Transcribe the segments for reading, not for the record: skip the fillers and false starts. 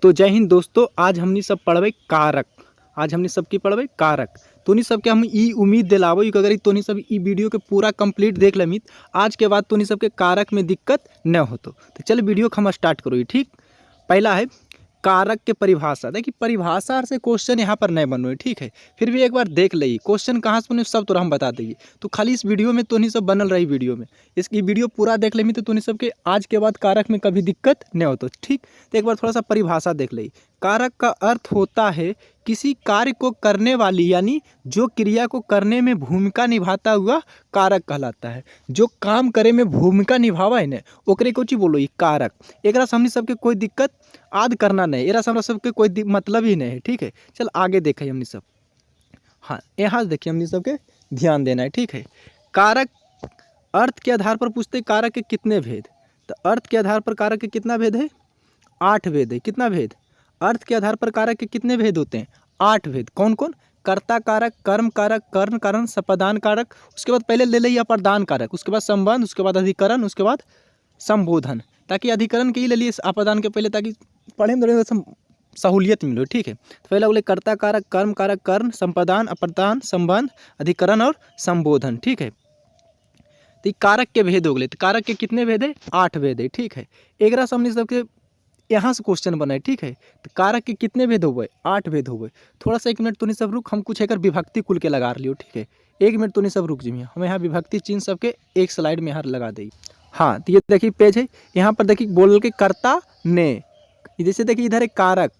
तो जय हिंद दोस्तों, आज हमनी सब पढ़बे कारक। आज हमनी सब की पढ़बे कारक। तोनी सबके हम ई उम्मीद दिलावो कि अगर तोनी सब ई वीडियो के पूरा कंप्लीट देख लेमित, आज के बाद तोनी सबके कारक में दिक्कत न होतो। तो चल वीडियो को हम स्टार्ट करो। ठीक, पहला है कारक के परिभाषा। देखिए परिभाषा से क्वेश्चन यहाँ पर नहीं बनो है, ठीक है। फिर भी एक बार देख ली क्वेश्चन कहाँ से बने सब तो हम बता देंगे। तो खाली इस वीडियो में तोनी सब बनल रही वीडियो में, इसकी वीडियो पूरा देख लेमी तो तोनी सबके आज के बाद कारक में कभी दिक्कत नहीं होतो। ठीक, तो एक बार थोड़ा सा परिभाषा देख ली। कारक का अर्थ होता है किसी कार्य को करने वाली, यानी जो क्रिया को करने में भूमिका निभाता हुआ कारक कहलाता है। जो काम करे में भूमिका निभावा है ना, ओकरे को बोलो ये कारक। एकरा से हमनी सबके कोई दिक्कत आद करना नहीं, एकरा से हमरा सबके कोई मतलब ही नहीं है। ठीक है, चल आगे देखे हमनी सब। हाँ, यहाँ से देखिए हमनी सबके ध्यान देना है। ठीक है, कारक अर्थ के आधार पर पूछते कारक के कितने भेद। तो अर्थ के आधार पर कारक के कितना भेद है? 8 भेद है। कितना भेद? अर्थ के आधार पर कारक के कितने भेद होते हैं? 8 भेद। कौन कौन? कर्ता कारक, कर्म कारक, कर्ण कारण, संपादान कारक, उसके बाद पहले ले लिया अपादान कारक, उसके बाद संबंध, उसके बाद अधिकरण, उसके बाद संबोधन। ताकि अधिकरण के ही ले लिए अपादान के पहले, ताकि पढ़े में थोड़ा सहूलियत मिलो। ठीक है, तो पहले बोले कर्ता कारक, कर्म कारक, कर्ण, संपादान, अपादान, संबंध, अधिकरण और संबोधन। ठीक है, तो कारक के भेद हो गए। तो कारक के कितने भेद है? 8 भेद है। ठीक है, एक हमने सबके यहाँ से क्वेश्चन बना है। ठीक है, तो कारक के कितने भेद हो गए? 8 भेद हो गए। थोड़ा सा 1 मिनट तो नहीं सब रुक, हम कुछ एक विभक्ति कुल के लगा लियो। ठीक है, 1 मिनट तो नहीं सब रुक जी, हम यहाँ विभक्ति चिन्ह सबके एक स्लाइड में यहाँ लगा दें। हाँ, तो ये देखिए पेज है, यहाँ पर देखिए बोल के कर्ता ने, जैसे देखिए इधर एक कारक,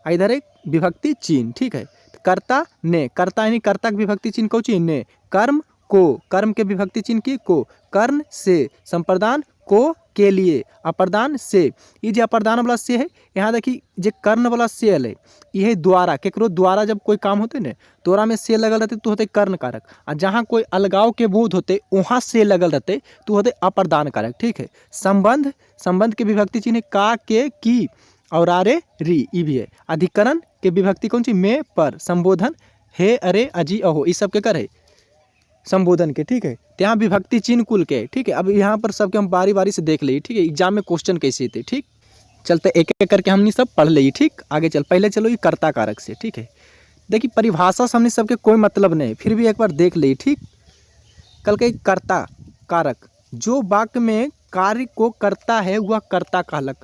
इधर एक विभक्ति चिन्ह। ठीक है, तो कर्ता ने, कर्ता यानी कर्ता के विभक्ति चिन्ह कौन चिन्ह? ने। कर्म को, कर्म के विभक्ति चिन्ह की को, कर्ण से, संप्रदान को के लिए, अप्रदान से। ये जो अप्रदान वाला से है, यहाँ देखिए जो कर्ण वाला से है, यह द्वारा, केकरो द्वारा जब कोई काम होते ना, द्वारा में से लगल रहते तो होते कर्ण कारक, और जहाँ कोई अलगाव के बोध होते वहाँ से लगल रहते तो होते अप्रदान कारक। ठीक है, संबंध, संबंध के विभक्ति चिन्ह का, के, की और आरे, री, ई भी है। अधिकरण के विभक्ति कौन सी? में, पर। संबोधन हे, अरे, अजी, अहो, इस सब के कर है संबोधन के। ठीक है, यहाँ विभक्ति चिन्ह कुल के। ठीक है, अब यहाँ पर सबके हम बारी बारी से देख लिए। ठीक है, एग्जाम में क्वेश्चन कैसे थे। ठीक, चलते एक एक करके हमने सब पढ़ लिए। ठीक, आगे चल, पहले चलो ये कर्ता कारक से। ठीक है, देखिए परिभाषा से हमने सबके कोई मतलब नहीं, फिर भी एक बार देख ली। ठीक, कल के कर्ता कारक, जो वाक्य में कार्य को करता है वह कर्ता कारक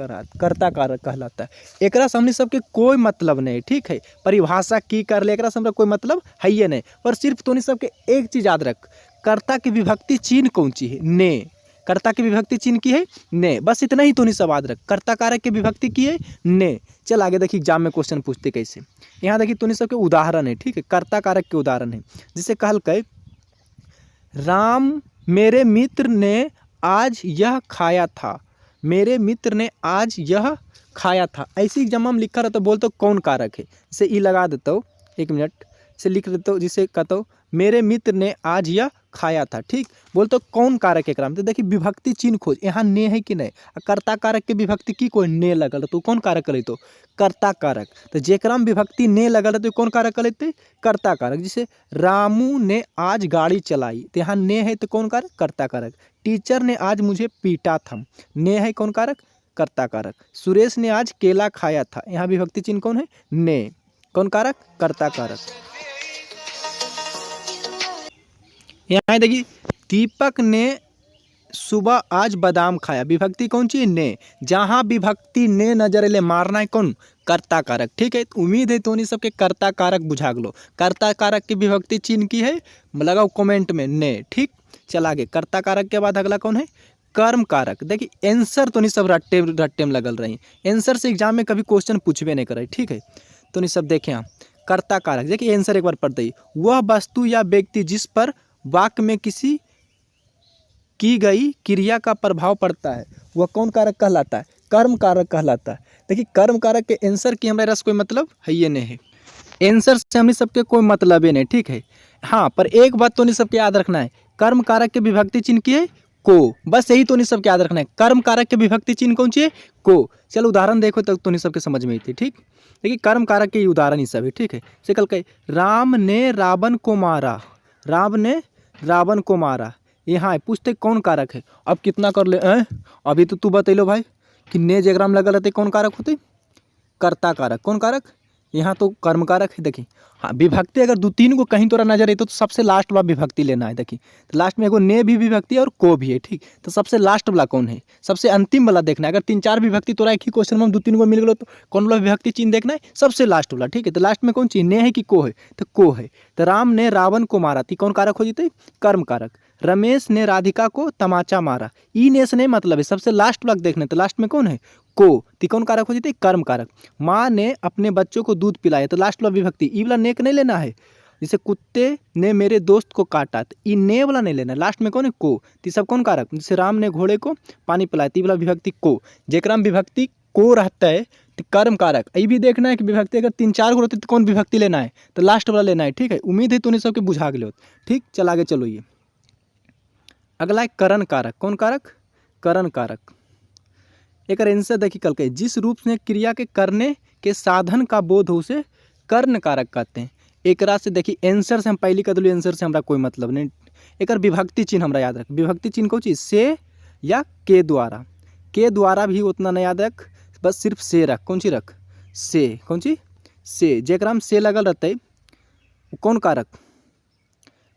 कहलाता है। एकरा से हमने सबके कोई मतलब नहीं। ठीक है, परिभाषा की कर ले, एकरा से हमरा कोई मतलब है ये नहीं। पर सिर्फ तो नहीं सबके एक चीज याद रख, कर्ता की विभक्ति चिन्ह कौन सी है? ने। कर्ता की विभक्ति चिन्ह की है ने, बस इतना ही तो नहीं सब याद रख। कर्ता कारक की विभक्ति की है ने। चल आगे देखिए एग्जाम में क्वेश्चन पूछते कैसे। यहाँ देखिए तो नहीं सबके उदाहरण है। ठीक है, कर्ता कारक के उदाहरण है, जिसे कहल कहे राम मेरे मित्र ने आज यह खाया था। मेरे मित्र ने आज यह खाया था। ऐसी एग्जाम में लिखा रहता, बोलते कौन कारक है, जैसे ई लगा देता हूँ, 1 मिनट से लिख देता हूँ, जिसे कहता हूँ मेरे मित्र ने आज यह खाया था। ठीक, बोलते कौन कारक है क्रम। तो देखिए विभक्ति चिन्ह खोज, यहाँ ने है कि नहीं, कर्ता कारक के विभक्ति की कोई ने लगल तो कौन कारक करे? तो कर्ता कारक। तो जेकरा में विभक्ति ने लगल तो कौन कारक करते? कर्ता कारक। जैसे रामू ने आज गाड़ी चलाई, तो यहाँ ने है तो कौन कारक? कर्ता कारक। टीचर ने आज मुझे पीटा था, ने है कौन कारक? कर्ता कारक। सुरेश ने आज केला खाया था, यहाँ विभक्ति चिन्ह कौन है? ने। कौन कारक? कर्ता कारक। यहाँ देखिए दीपक ने सुबह आज बादाम खाया, विभक्ति कौन सी? ने। जहाँ विभक्ति ने नजर ले मारना है कौन? कर्ता कारक। ठीक है, उम्मीद है तो नहीं सबके कर्ता कारक बुझा गलो। कर्ता कारक की विभक्ति चिन्ह की है, लगाओ कमेंट में ने। ठीक, चल आगे। कर्ता कारक के बाद अगला कौन है? कर्म कारक। देखिए आंसर तो नहीं सब रट्टे में लगल रही, आंसर से एग्जाम में कभी क्वेश्चन पूछबे नहीं करे। ठीक है, तो नहीं सब देखें यहाँ कर्ता कारक। देखिए आंसर एक बार पढ़ते ही, वह वस्तु या व्यक्ति जिस पर वाक्य में किसी की गई क्रिया का प्रभाव पड़ता है वह कौन कारक कहलाता है? कर्म कारक कहलाता है। देखिए कर्म कारक के आंसर की हमारे रस कोई मतलब है ये नहीं है, आंसर से हमें सबके कोई मतलब ही नहीं। ठीक है, हाँ, पर एक बात तो नहीं सबके याद रखना है, कर्म कारक के विभक्ति चिन्ह की है को, बस यही तो नहीं सबके याद रखना है। कर्म कारक के विभक्ति चिन्ह कौन सी है? को। चलो उदाहरण देखो तब तो नहीं सबके समझ में आई थी। ठीक, देखिए कर्म कारक के उदाहरण ही सब है। ठीक है, से कल कहे राम ने रावण को मारा, राम ने रावण को मारा, यहाँ पूछते कौन कारक है। अब कितना कर ले अभी तो तू बतैलो भाई कि ने जेग्राम लगल रहते कौन कारक होते? कर्ता कारक। कौन कारक? यहाँ तो कर्म कारक है। देखिए हाँ, विभक्ति अगर 2-3 को कहीं तोरा नजर आई तो सबसे लास्ट वाला विभक्ति लेना है। देखिए तो लास्ट में एगो ने भी विभक्ति है और को भी है, ठीक। तो सबसे लास्ट वाला कौन है, सबसे अंतिम वाला देखना है। अगर 3-4 विभक्ति तोरा एक ही क्वेश्चन में 2-3 को मिल गलो तो कौन वाला विभक्ति चिन्ह देखना है, सबसे लास्ट वाला, ठीक है। तो लास्ट में कौन चीज, ने है कि को है, तो को है। तो राम ने रावण को मारा थी, कौन कारक हो जीते, कर्म कारक। रमेश ने राधिका को तमाचा मारा, ई ने से नहीं मतलब है, सबसे लास्ट वाला देखना। तो लास्ट में कौन है, को, ती कौन कारक हो जाते, कर्म कारक। माँ ने अपने बच्चों को दूध पिलाया, तो लास्ट वाला विभक्ति, ई वाला ने नहीं लेना है। जैसे कुत्ते ने मेरे दोस्त को काटा, तो ई ने वाला नहीं लेना, लास्ट में कौन है, को। ती सब कौन कारक। जैसे राम ने घोड़े को पानी पिलाया, ती वाला विभक्ति को। जेकरा में विभक्ति को रहता है तो कर्म कारक। ये भी देखना है कि विभक्ति अगर 3-4 को रहती तो कौन विभक्ति लेना है, तो लास्ट वाला लेना है, ठीक है। उम्मीद है तूने सबके बुझा गए हो, ठीक। चल आगे चलो। ये अगला है करण कारक। कौन कारक, करण कारक। एक आंसर देखिए कल के, जिस रूप से क्रिया के करने के साधन का बोध हो उसे कर्ण कारक कहते हैं। एक रात से देखिए आंसर से हम पहली कदली, आंसर से हमारा कोई मतलब नहीं। एक विभक्ति चिन्ह हमारा याद रख, विभक्ति चिन्ह कौन चीज, से या के द्वारा। के द्वारा भी उतना नहीं याद रख, बस सिर्फ से रख। कौन सी रख, से। कौन सी, से। जेकरा में से लगल रहते कौन कारक,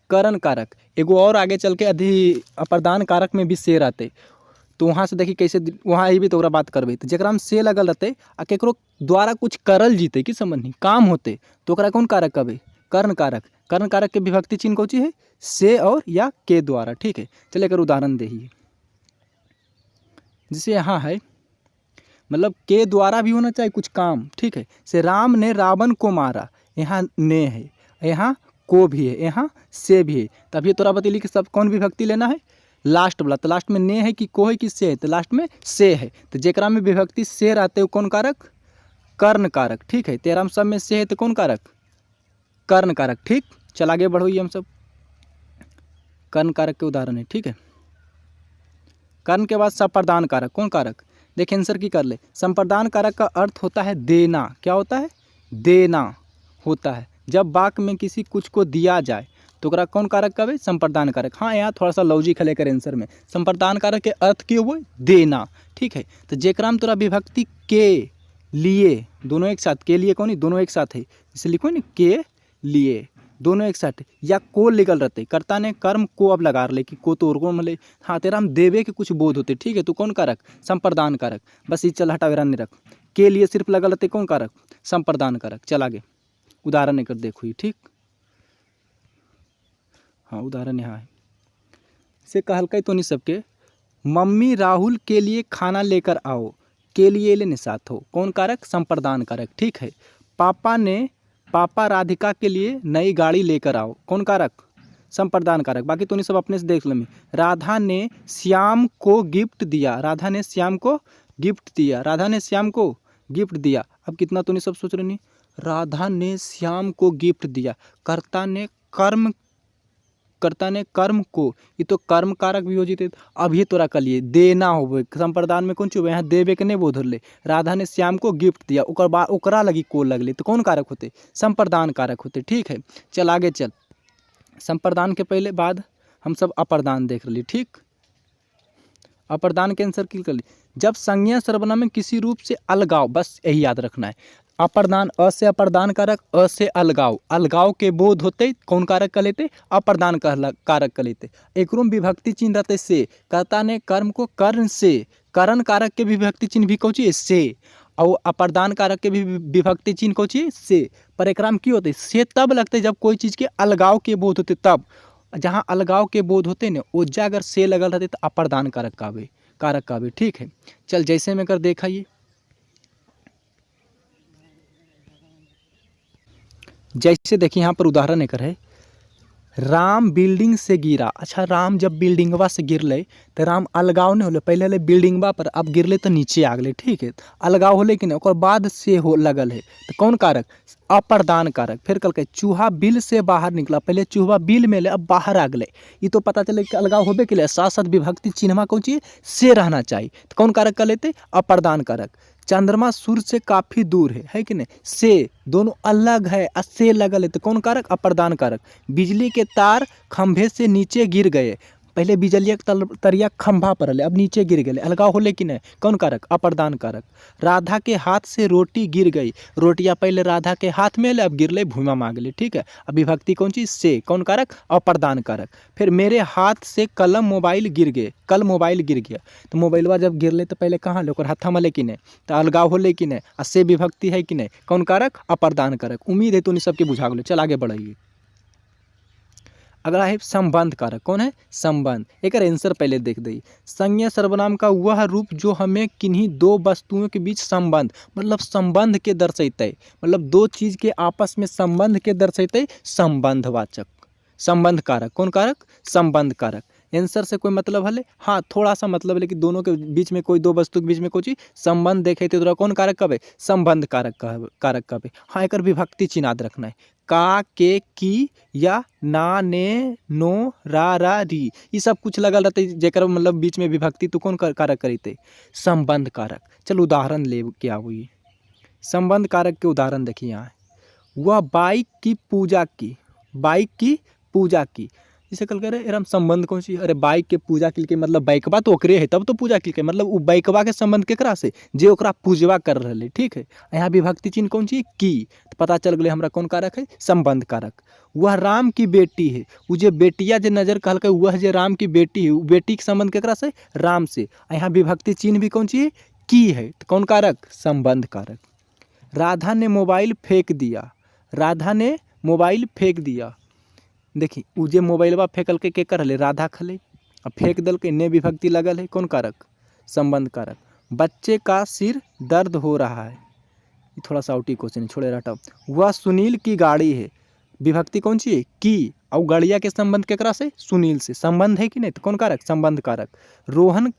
करण कारक। एगो और आगे चल के अधि अप्रदान कारक में भी से रहते, तो वहाँ से देखिए कैसे, वहाँ ये भी तो बात करबे। तो जरा में से लगल रहते आ केकरो द्वारा कुछ करल जीते कि समझ नहीं, काम होते, तो ओकरा कौन कारक कहबे, कर्ण कारक। कर्ण कारक के विभक्ति चिन्ह कौन चीज है, से और या के द्वारा, ठीक है। चलिए अगर उदाहरण देखिए, जैसे यहाँ है, मतलब के द्वारा भी होना चाहिए कुछ काम, ठीक है। से राम ने रावण को मारा, यहाँ ने है, यहाँ को भी है, यहाँ से भी है। तभी तोरा बतैली कि सब कौन विभक्ति लेना है, लास्ट वाला। तो लास्ट में ने है कि को है कि से है, तो लास्ट में से है। तो जेकरा में विभक्ति से रहते हो कौन कारक, कर्ण कारक, ठीक है। तेरह में सब में से है तो कौन कारक, कर्ण कारक, ठीक। चल आगे बढ़ो, ये हम सब कर्ण कारक के उदाहरण है, ठीक है। कर्ण के बाद संप्रदान कारक। कौन कारक, देखिए आंसर की कर ले। संप्रदान कारक का अर्थ होता है देना। क्या होता है, देना होता है। जब वाक्य में किसी कुछ को दिया जाए तो ओकरा कौन कारक कहबे, संप्रदान कारक। हाँ यहाँ थोड़ा सा लॉजिक है लेकर आंसर में, संप्रदान कारक के अर्थ की वो देना, ठीक है। तो जेकरा में तोरा विभक्ति के लिए, दोनों एक साथ, के लिए कौन, दोनों एक साथ है, इसे लिखो ना, के लिए दोनों एक साथ, या को निकल रहते, कर्ता ने कर्म को अब लगा ले कि को तो को मतलब, हाँ तेरा हम देवे के कुछ बोध होते, ठीक है। तो कौन कारक, संप्रदान कारक। बस ये चल हटा वेरा नहीं रख, के लिए सिर्फ लगा रहते, कौन कारक, संप्रदान कारक। चल आगे उदाहरण कर देखो ये, ठीक। हाँ उदाहरण यहाँ है, से कहलकै तो नहीं सबके, मम्मी राहुल के लिए खाना लेकर आओ, के लिए लेने साथ हो, कौन कारक, संप्रदान कारक, ठीक है। पापा राधिका के लिए नई गाड़ी लेकर आओ, कौन कारक, संप्रदान कारक। बाकी तो नहीं सब अपने से देख लो। राधा ने श्याम को गिफ्ट दिया, राधा ने श्याम को गिफ्ट दिया, राधा ने श्याम को गिफ्ट दिया। अब कितना तो नहीं सब सोच रहे नहीं, राधा ने श्याम को गिफ्ट दिया, कर्ता ने कर्म को, ये तो कर्म कारक भी हो जीते। अब ये तोरा कर लिए देना हो, संप्रदान में कौन चीज यहाँ देवे के नहीं बोध ले। राधा ने श्याम को गिफ्ट दिया, ओकरा लगी को लगले, तो कौन कारक होते, संप्रदान कारक होते, ठीक है। चल आगे चल, संप्रदान के पहले बाद हम सब अप्रदान देख रही, ठीक। अप्रदान के आंसर की कर ली, जब संज्ञा सर्वनाम में किसी रूप से अलगाव, बस यही याद रखना है। अप्रदान, अ से अप्रदान कारक, अ से अलगाव, अलगाव के बोध होते कौन कारक कर लेते, अप्रदान कारक कर लेते। एक रूम विभक्ति चिन्ह रहते से, कर्ता ने कर्म को कर्ण से, कर्ण कारक के विभक्ति चिन्ह भी कौन चीज से, और अप्रदान कारक के भी विभक्ति चिन्ह कौन चीज से। पर एकराम की होते, से तब लगते जब कोई चीज के अलगाव के बोध होते, तब जहाँ अलगाव के बोध होते ना ओजा अगर से लगल रहते तो अप्रदान कारक का भी, ठीक है। चल जैसे में कर देखा, ये जैसे देखिए यहाँ पर उदाहरण एक है, राम बिल्डिंग से गिरा। अच्छा राम जब बिल्डिंगवा से गिरले तो राम अलगाव नहीं होले, पहले ले बिल्डिंगवा पर, अब गिरले तो नीचे आ गए, ठीक है। अलगाव होले कि नहीं, ओकर बाद से हो लगल है, तो कौन कारक, अप्रदान कारक। फिर कल के चूहा बिल से बाहर निकला, पहले चूहा बिल में ले अब बाहर आ गए, ये तो पता चले कि अलगाव होबे के लिए साथ साथ विभक्ति चिन्हवा कौन चाहिए, से रहना चाहिए, तो कौन कारक कर लेते, अप्रदान कारक। चंद्रमा सूर्य से काफी दूर है कि नहीं, से दोनों अलग है, से लगल है, तो कौन कारक, अप्रदान कारक। बिजली के तार खंभे से नीचे गिर गए, पहले बिजलिया के तरिया खंभा पर रहे, अब नीचे गिर गए, अलगाव होले कि नहीं, कौन कारक, अप्रदान कारक। राधा के हाथ से रोटी गिर गई, रोटियां पहले राधा के हाथ में ले, अब गिरले भूमा मांग ले, ठीक है। अब विभक्ति कौन चीज से, कौन कारक, अप्रदान कारक। फिर मेरे हाथ से कलम मोबाइल गिर गए, कल मोबाइल गिर गया, तो मोबाइलवा जब गिरले तो पहले कहाँ ले, हत्था मले कि नहीं, तो अलगाव होले कि नहीं, आ से विभक्ति है कि नहीं, कौन कारक, अप्रदान कारक। उम्मीद है तो नहीं सबके बुझा गए। चल आगे बढ़ाइए। अगला है संबंध कारक, कौन है, संबंध। एक आंसर पहले देख दी। संज्ञा सर्वनाम का वह रूप जो हमें किन्हीं दो वस्तुओं के बीच संबंध, मतलब संबंध के दर्शाते, मतलब दो चीज के आपस में संबंध के दर्शाते, संबंधवाचक। संबंध कारक, कौन कारक, संबंध कारक। आंसर से कोई मतलब है, हाँ थोड़ा सा मतलब है, लेकिन दोनों के बीच में, कोई दो वस्तु के बीच में कोई चीज संबंध देखे तो कौन कारक कब है, संबंध कारक कब है। हाँ एक विभक्ति चिन्ह याद रखना है, का, के, की या ना, ने, नो, रा, री, ये सब कुछ लगल रहते जेकर मतलब बीच में विभक्ति तो कौन कारक करते, संबंध कारक। चल उदाहरण ले के आओ, ये संबंध कारक के उदाहरण देखिए यहाँ। वह बाइक की पूजा की, बाइक की पूजा की, इसे कल कह रहे हम संबंध कौन सी, अरे बाइक के पूजा के मतलब बाइकवा तो ओकरे है तब तो पूजा के, मतलब वो बाइकवा के संबंध केकरा से, जे ओकरा पूजवा कर रहे, ठीक है। यहाँ विभक्ति चिन्ह कौन सी, की, तो पता चल गए हमरा कौन कारक है, संबंध कारक। वह राम की बेटी है, वो जे बेटिया जे नजर कहल, वह जे राम की बेटी है, वो बेटी के संबंध केकरा से, राम से। यहाँ विभक्ति चिन्ह भी कौन सी है, की है, तो कौन कारक, संबंध कारक। राधा ने मोबाइल फेंक दिया, राधा ने मोबाइल फेंक दिया, देखी उ जे मोबाइलवा फेंकल के कर ले, राधा खले, अब फेंक दल के, ने विभक्ति लगल है, कौन कारक, संबंध कारक। बच्चे का सिर दर्द हो रहा है, थोड़ा सा आउटी क्वेश्चन छोड़े रटा। वह सुनील की गाड़ी है, विभक्ति कौन सी है, की, और गाड़िया के संबंध केकरा से, सुनील से, संबंध है कि नहीं, तो कौन कारक, संबंध कारक। रोहन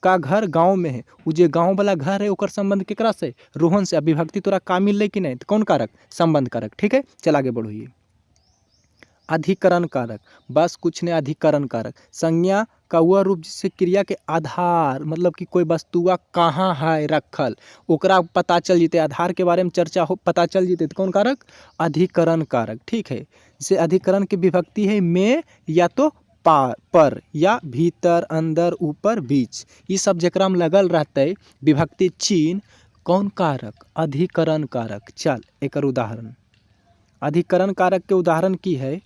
का घर गांव में है, वो जे गांव वाला घर है ओकर संबंध केकरा से, रोहन से। अब विभक्ति तोरा का मिल ले कि नहीं, तो कौन कारक, संबंध कारक, ठीक है। चल आगे बढ़िए। अधिकरण कारक, बस कुछ नहीं, अधिकरण कारक। संज्ञा का वह रूप जिससे क्रिया के आधार, मतलब कि कोई वस्तुआ कहाँ है रखल, ओकरा पता चल जीते, आधार के बारे में चर्चा हो पता चल जीते, तो कौन कारक, अधिकरण कारक, ठीक है। जैसे अधिकरण की विभक्ति है में या तो पर या भीतर, अंदर, ऊपर, बीच, ये सब जकरा में लगल रहते विभक्ति चिन्ह, कौन कारक, अधिकरण कारक। चल एक उदाहरण, अधिकरण कारक के उदाहरण की है,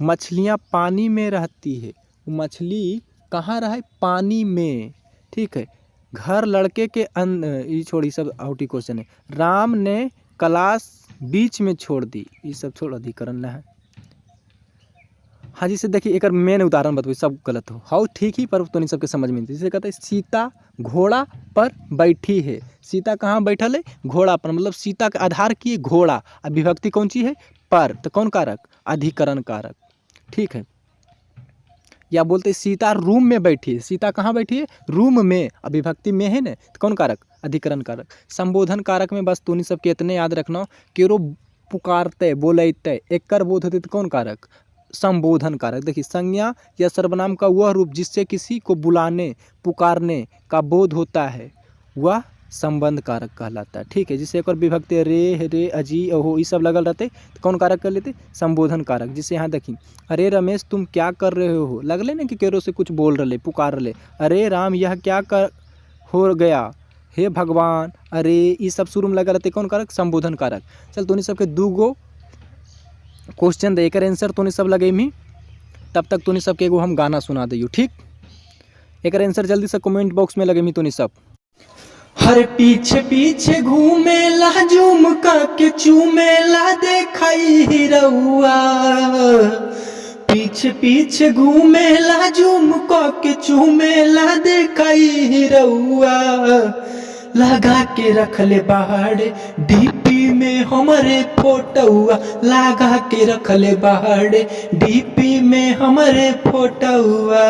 मछलियाँ पानी में रहती है, मछली कहाँ रहे, पानी में, ठीक है। घर लड़के के ये छोड़ी, सब आउटी क्वेश्चन है। राम ने क्लास बीच में छोड़ दी, ये सब छोड़, अधिकरण ना है। हाँ जी से देखिए एक मेन उदाहरण बताओ, सब गलत हो, हाँ ठीक ही, पर तो नहीं सबके समझ में नहीं। जैसे कहते हैं सीता घोड़ा पर बैठी है, सीता कहाँ बैठल है, घोड़ा पर, मतलब सीता का आधार की घोड़ा, अब विभक्ति कौन सी है, पर, तो कौन कारक, अधिकरण कारक, ठीक है। या बोलते सीता रूम में बैठी है, सीता कहाँ बैठी है, रूम में, अब विभक्ति में है ना, तो कौन कारक, अधिकरण कारक। संबोधन कारक में बस तूनी सबके इतने याद रखना, केरो पुकारते बोलते एक बोध होते, तो कौन कारक, संबोधन कारक। देखिए संज्ञा या सर्वनाम का वह रूप जिससे किसी को बुलाने पुकारने का बोध होता है, वह संबंध कारक कहलाता है, ठीक है। जिससे एक और विभक्ति रे, अजी, अहो, ये सब लगल रहते, तो कौन कारक कर लेते, संबोधन कारक। जिससे यहाँ देखिए, अरे रमेश तुम क्या कर रहे हो, लगले ना कि केरो से कुछ बोल रहे, पुकार रहे, अरे राम यह क्या कर हो गया, हे भगवान, अरे, ये सब शुरू में लगा रहते, कौन कारक, संबोधन कारक। चल तूने सबके दूगो क्वेश्चन दे, एक आंसर तूने सब लगे मी, तब तक तूने सबके एगो हम गाना सुना दियो, ठीक। एक आंसर जल्दी से कमेंट बॉक्स में लगे मी तूने सब। हर पीछे पीछे घूमेला, झूम के चूमेला, देखाई हिरौआ, पीछे पीछे घूमेला, झूम के चूमेला, देखाई हिरौआ, लगा के रख ले बाहर डीपी में हमारे फोटोआ, लगा के रख ले बाहर डीपी में हमारे फोटोआ।